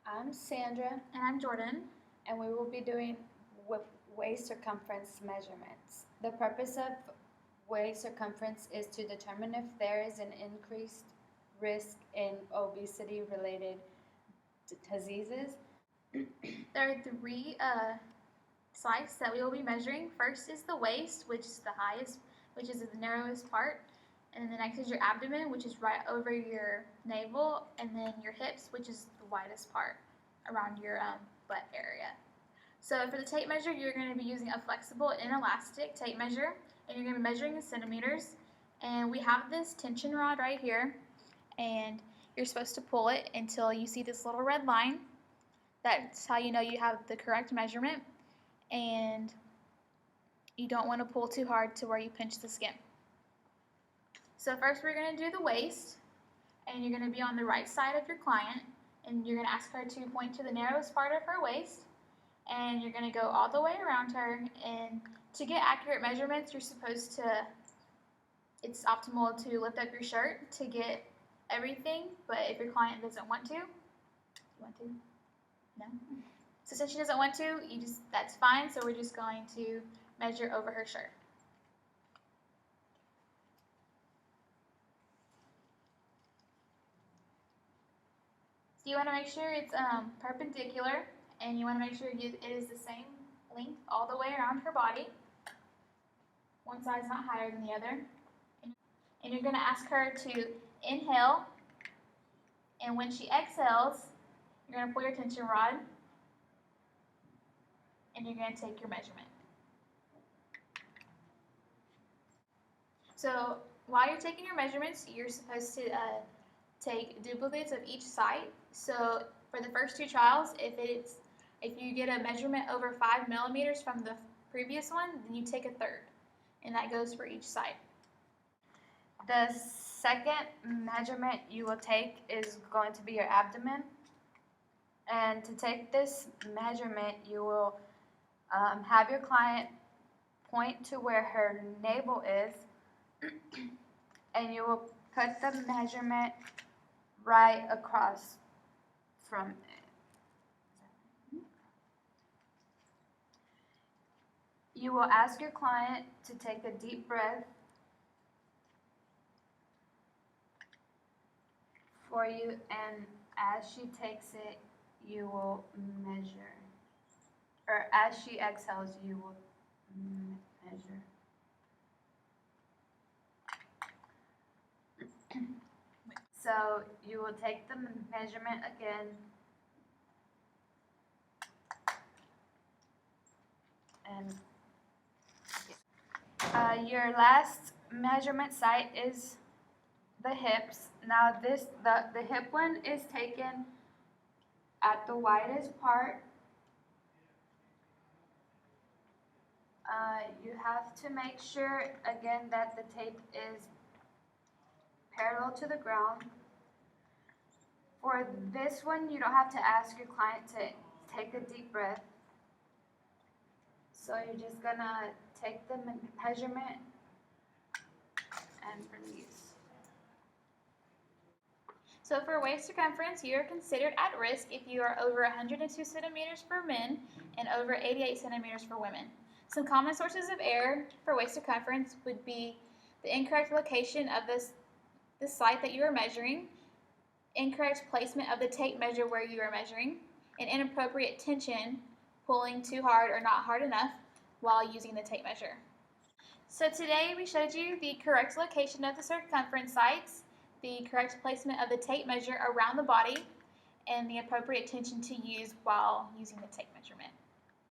I'm Sandra, And I'm Jordan. and we will be doing waist circumference measurements. The purpose of waist circumference is to determine if there is an increased risk in obesity-related diseases. There are three sites that we will be measuring. First is the waist, which is the highest, which is the narrowest part. And then the next is your abdomen, which is right over your navel. And then your hips, which is the widest part around your butt area. So for the tape measure, you're going to be using a flexible inelastic tape measure. And you're going to be measuring in centimeters. And we have this tension rod right here. And you're supposed to pull it until you see this little red line. That's how you know you have the correct measurement, and you don't want to pull too hard to where you pinch the skin. So first we're going to do the waist, and you're going to be on the right side of your client, and you're going to ask her to point to the narrowest part of her waist, and you're going to go all the way around her. And to get accurate measurements, you're supposed to, it's optimal to lift up your shirt to get everything, but if your client doesn't want to, do you want to? No. So since she doesn't want to, that's fine. So we're just going to measure over her shirt. So you want to make sure it's perpendicular, and you want to make sure it is the same length all the way around her body. One side's not higher than the other. And you're going to ask her to inhale, and when she exhales, you're going to pull your tension rod, and you're going to take your measurement. So while you're taking your measurements, you're supposed to take duplicates of each site. So for the first two trials, if you get a measurement over 5 millimeters from the previous one, then you take a third, and that goes for each site. The second measurement you will take is going to be your abdomen. And to take this measurement, you will have your client point to where her navel is, and you will put the measurement right across from it. You will ask your client to take a deep breath for you, and as she takes it, you will measure, or as she exhales, you will measure. So you will take the measurement again, and your last measurement site is the hips. Now the hip one is taken at the widest part. You have to make sure again that the tape is parallel to the ground. For this one, you don't have to ask your client to take a deep breath. So you're just gonna take the measurement and release. So for waist circumference, you are considered at risk if you are over 102 centimeters for men and over 88 centimeters for women. Some common sources of error for waist circumference would be the incorrect location of the site that you are measuring, incorrect placement of the tape measure where you are measuring, and inappropriate tension, pulling too hard or not hard enough while using the tape measure. So today we showed you the correct location of the circumference sites, the correct placement of the tape measure around the body, and the appropriate tension to use while using the tape measurement.